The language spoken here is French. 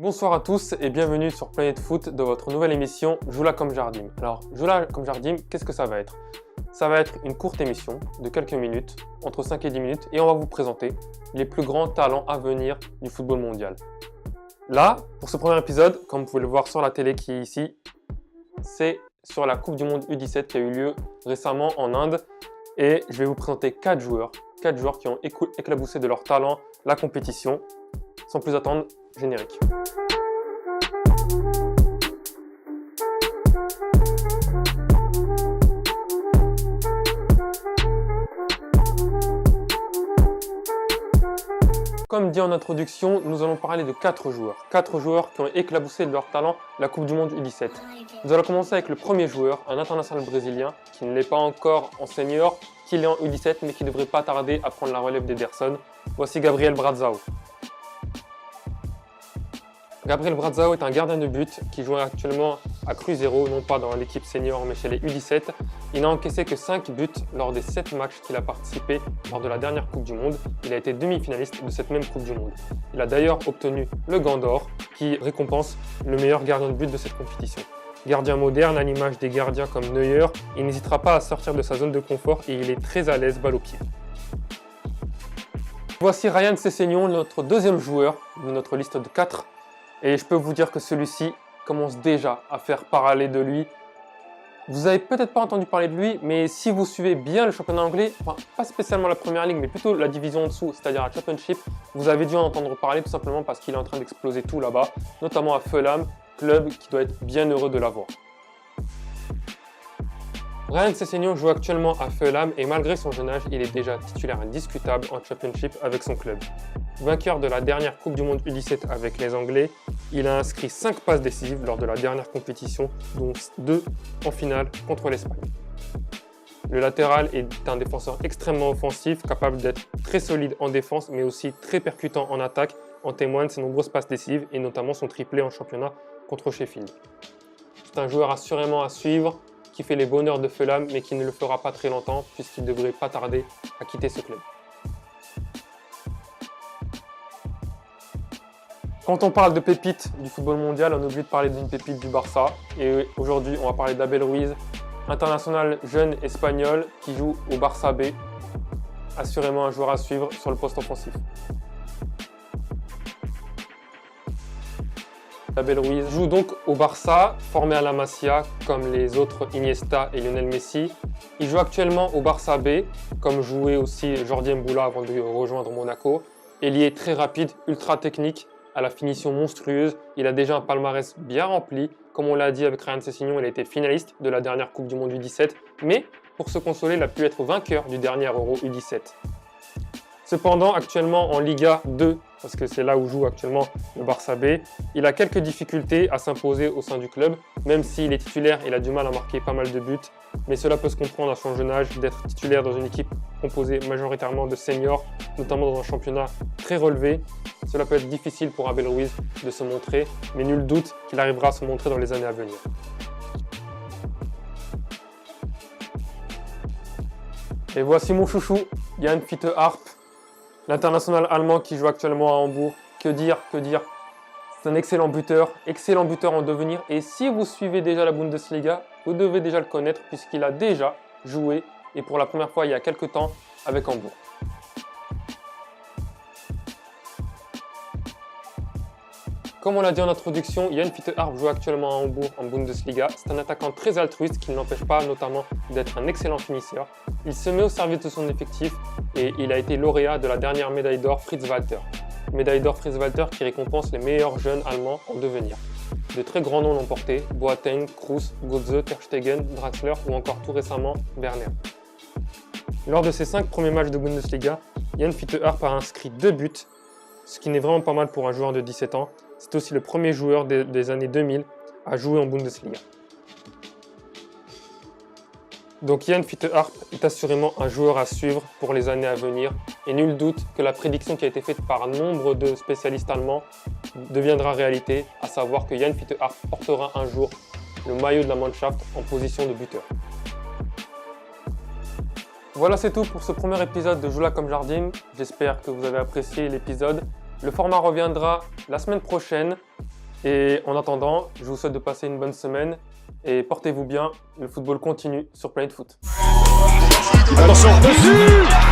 Bonsoir à tous et bienvenue sur Planète Foot de votre nouvelle émission Joue-la comme Jardim. Alors, Joue-la comme Jardim, qu'est-ce que ça va être? Ça va être une courte émission de quelques minutes, entre 5 et 10 minutes, et on va vous présenter les plus grands talents à venir du football mondial. Là, pour ce premier épisode, comme vous pouvez le voir sur la télé qui est ici, c'est sur la Coupe du Monde U17 qui a eu lieu récemment en Inde. Et je vais vous présenter 4 joueurs qui ont éclaboussé de leur talent la compétition. Sans plus attendre, générique. Comme dit en introduction, nous allons parler de 4 joueurs. 4 joueurs qui ont éclaboussé de leur talent la Coupe du Monde U17. Nous allons commencer avec le premier joueur, un international brésilien qui ne l'est pas encore en senior, qui l'est en U17 mais qui ne devrait pas tarder à prendre la relève d'Ederson. Voici Gabriel Brazao. Gabriel Brazao est un gardien de but qui joue actuellement à Cruzeiro, non pas dans l'équipe senior mais chez les U17. Il n'a encaissé que 5 buts lors des 7 matchs qu'il a participé lors de la dernière Coupe du Monde. Il a été demi-finaliste de cette même Coupe du Monde. Il a d'ailleurs obtenu le Gant d'Or qui récompense le meilleur gardien de but de cette compétition. Gardien moderne à l'image des gardiens comme Neuer, il n'hésitera pas à sortir de sa zone de confort et il est très à l'aise balle au pied. Voici Ryan Sessegnon, notre deuxième joueur de notre liste de 4. Et je peux vous dire que celui-ci commence déjà à faire parler de lui. Vous n'avez peut-être pas entendu parler de lui, mais si vous suivez bien le championnat anglais, enfin pas spécialement la première ligue, mais plutôt la division en dessous, c'est-à-dire la Championship, vous avez dû en entendre parler tout simplement parce qu'il est en train d'exploser tout là-bas, notamment à Fulham, club qui doit être bien heureux de l'avoir. Ryan Sessegnon joue actuellement à Fulham et malgré son jeune âge, il est déjà titulaire indiscutable en Championship avec son club. Vainqueur de la dernière Coupe du Monde U17 avec les Anglais, il a inscrit 5 passes décisives lors de la dernière compétition, dont 2 en finale contre l'Espagne. Le latéral est un défenseur extrêmement offensif, capable d'être très solide en défense, mais aussi très percutant en attaque, en témoignent ses nombreuses passes décisives et notamment son triplé en championnat contre Sheffield. C'est un joueur assurément à suivre, qui fait les bonheurs de Fulham, mais qui ne le fera pas très longtemps, puisqu'il ne devrait pas tarder à quitter ce club. Quand on parle de pépites du football mondial, on oublie de parler d'une pépite du Barça. Et aujourd'hui, on va parler d'Abel Ruiz, international jeune espagnol qui joue au Barça B. Assurément un joueur à suivre sur le poste offensif. Abel Ruiz joue donc au Barça, formé à la Masia comme les autres Iniesta et Lionel Messi. Il joue actuellement au Barça B, comme jouait aussi Jordi Mboula avant de rejoindre Monaco. Ailier très rapide, ultra technique, à la finition monstrueuse. Il a déjà un palmarès bien rempli. Comme on l'a dit avec Ryan Sessegnon, il a été finaliste de la dernière Coupe du Monde U17. Mais pour se consoler, il a pu être vainqueur du dernier Euro U17. Cependant, actuellement en Liga 2, parce que c'est là où joue actuellement le Barça B, il a quelques difficultés à s'imposer au sein du club. Même s'il est titulaire, il a du mal à marquer pas mal de buts. Mais cela peut se comprendre à son jeune âge d'être titulaire dans une équipe composée majoritairement de seniors, notamment dans un championnat très relevé. Cela peut être difficile pour Abel Ruiz de se montrer, mais nul doute qu'il arrivera à se montrer dans les années à venir. Et voici mon chouchou, Jan Fiete Arp, l'international allemand qui joue actuellement à Hambourg. Que dire? C'est un excellent buteur en devenir. Et si vous suivez déjà la Bundesliga, vous devez déjà le connaître puisqu'il a déjà joué, et pour la première fois il y a quelques temps, avec Hambourg. Comme on l'a dit en introduction, Jan Fiete Arp joue actuellement à Hambourg en Bundesliga. C'est un attaquant très altruiste qui ne l'empêche pas notamment d'être un excellent finisseur. Il se met au service de son effectif et il a été lauréat de la dernière médaille d'or Fritz Walter. Médaille d'or Fritz Walter qui récompense les meilleurs jeunes allemands en devenir. De très grands noms l'ont porté, Boateng, Kroos, Götze, Ter Stegen, Draxler ou encore tout récemment Werner. Lors de ses 5 premiers matchs de Bundesliga, Jan Fiete Arp a inscrit 2 buts, ce qui n'est vraiment pas mal pour un joueur de 17 ans. C'est aussi le premier joueur des années 2000 à jouer en Bundesliga. Donc Jan Fiete Arp est assurément un joueur à suivre pour les années à venir et nul doute que la prédiction qui a été faite par nombre de spécialistes allemands deviendra réalité, à savoir que Jan Fiete Arp portera un jour le maillot de la Mannschaft en position de buteur. Voilà, c'est tout pour ce premier épisode de Joue-la comme Jardim. J'espère que vous avez apprécié l'épisode. Le format reviendra la semaine prochaine Et en attendant, je vous souhaite de passer une bonne semaine et portez-vous bien. Le football continue sur Planet Foot. Attention, dessus.